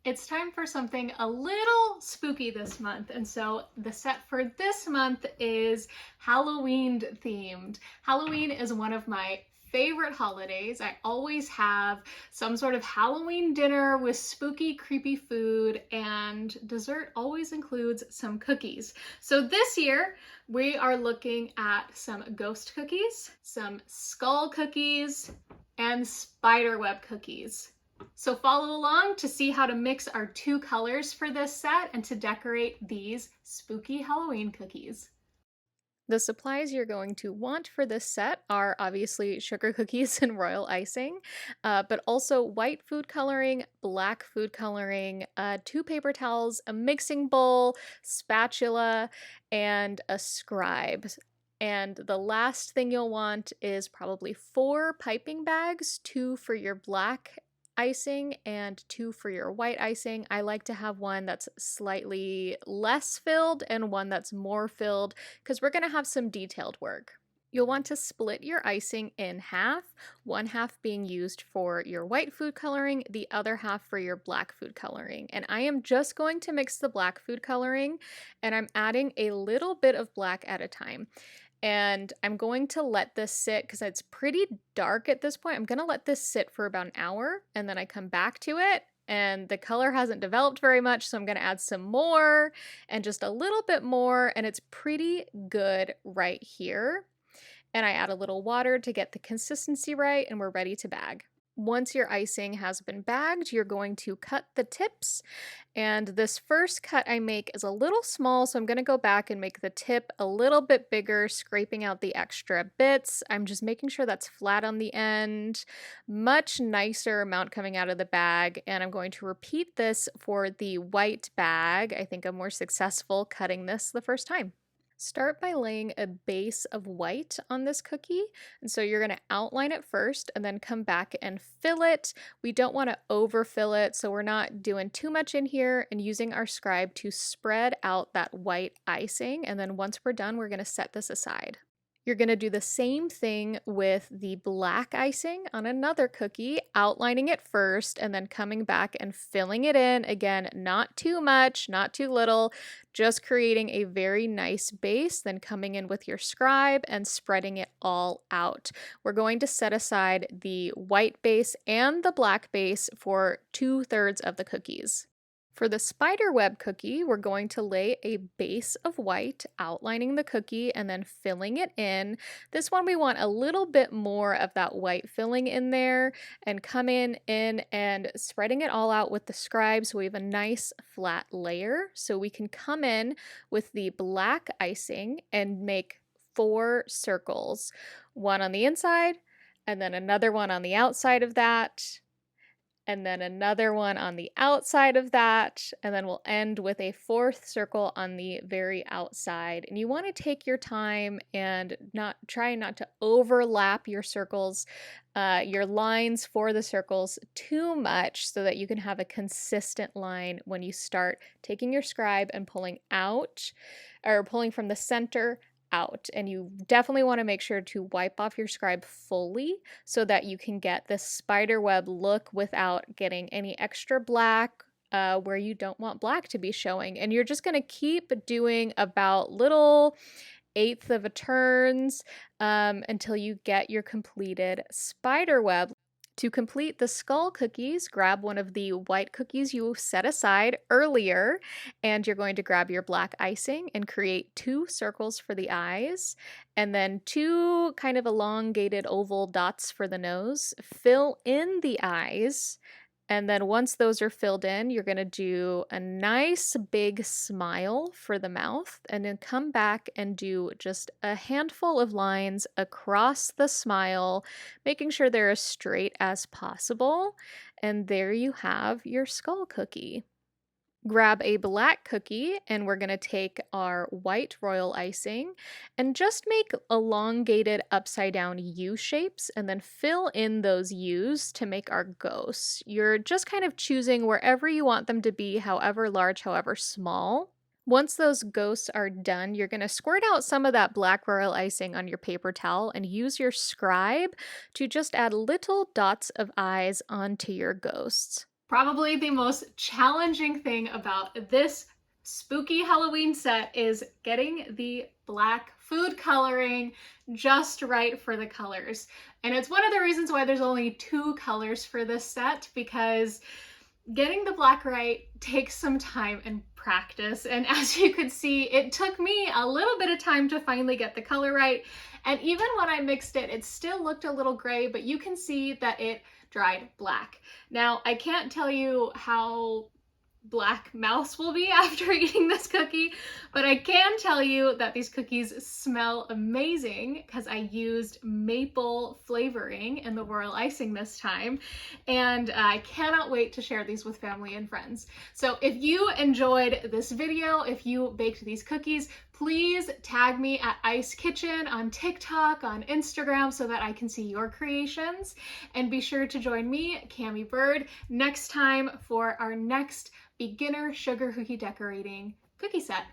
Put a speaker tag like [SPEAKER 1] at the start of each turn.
[SPEAKER 1] It's time for something a little spooky this month, and so the set for this month is Halloween themed. Halloween is one of my favorite holidays. I always have some sort of Halloween dinner with spooky, creepy food, and dessert always includes some cookies. So this year, we are looking at some ghost cookies, some skull cookies, and spiderweb cookies. So follow along to see how to mix our two colors for this set and to decorate these spooky Halloween cookies.
[SPEAKER 2] The supplies you're going to want for this set are obviously sugar cookies and royal icing, but also white food coloring, black food coloring, 2 paper towels, a mixing bowl, spatula, and a scribe. And the last thing you'll want is probably 4 piping bags, 2 for your black icing and 2 for your white icing. I like to have one that's slightly less filled and one that's more filled because we're going to have some detailed work. You'll want to split your icing in half, one half being used for your white food coloring, the other half for your black food coloring. And I am just going to mix the black food coloring, and I'm adding a little bit of black at a time. And I'm going to let this sit because it's pretty dark at this point. I'm going to let this sit for about an hour, and then I come back to it. And the color hasn't developed very much, so I'm going to add some more and just a little bit more, and it's pretty good right here. And I add a little water to get the consistency right, and we're ready to bag. Once your icing has been bagged, you're going to cut the tips. And this first cut I make is a little small, so I'm going to go back and make the tip a little bit bigger, scraping out the extra bits. I'm just making sure that's flat on the end. Much nicer amount coming out of the bag, and I'm going to repeat this for the white bag. I think I'm more successful cutting this the first time. Start by laying a base of white on this cookie. And so you're going to outline it first and then come back and fill it. We don't want to overfill it, so we're not doing too much in here, and using our scribe to spread out that white icing. And then once we're done, we're going to set this aside. You're going to do the same thing with the black icing on another cookie, outlining it first and then coming back and filling it in. Again, not too much, not too little, just creating a very nice base, then coming in with your scribe and spreading it all out. We're going to set aside the white base and the black base for 2/3 of the cookies. For the spiderweb cookie, we're going to lay a base of white, outlining the cookie and then filling it in. This one we want a little bit more of that white filling in there, and come in and spreading it all out with the scribe so we have a nice flat layer. So we can come in with the black icing and make 4 circles, one on the inside and then another one on the outside of that, and then another one on the outside of that, and then we'll end with a 4th circle on the very outside. And you want to take your time and try not to overlap your circles, your lines for the circles too much, so that you can have a consistent line when you start taking your scribe and pulling out, or pulling from the center out. And you definitely want to make sure to wipe off your scribe fully so that you can get this spider web look without getting any extra black where you don't want black to be showing. And you're just going to keep doing about little 1/8 of a turns until you get your completed spider web. To complete the skull cookies, grab one of the white cookies you set aside earlier, and you're going to grab your black icing and create 2 circles for the eyes, and then 2 kind of elongated oval dots for the nose. Fill in the eyes, and then once those are filled in, you're going to do a nice big smile for the mouth, and then come back and do just a handful of lines across the smile, making sure they're as straight as possible. And there you have your skull cookie. Grab a black cookie, and we're going to take our white royal icing and just make elongated upside down U shapes, and then fill in those U's to make our ghosts. You're just kind of choosing wherever you want them to be, however large, however small. Once those ghosts are done, you're going to squirt out some of that black royal icing on your paper towel and use your scribe to just add little dots of eyes onto your ghosts.
[SPEAKER 1] Probably the most challenging thing about this spooky Halloween set is getting the black food coloring just right for the colors. And it's one of the reasons why there's only 2 colors for this set, because getting the black right takes some time and practice. And as you could see, it took me a little bit of time to finally get the color right. And even when I mixed it, it still looked a little gray, but you can see that it dried black. Now, I can't tell you how Black Mouse will be after eating this cookie, but I can tell you that these cookies smell amazing because I used maple flavoring in the royal icing this time, and I cannot wait to share these with family and friends. So if you enjoyed this video, if you baked these cookies, please tag me at Iced.Kitchen on TikTok, on Instagram, so that I can see your creations. And be sure to join me, Cami Bird, next time for our next beginner sugar cookie decorating cookie set.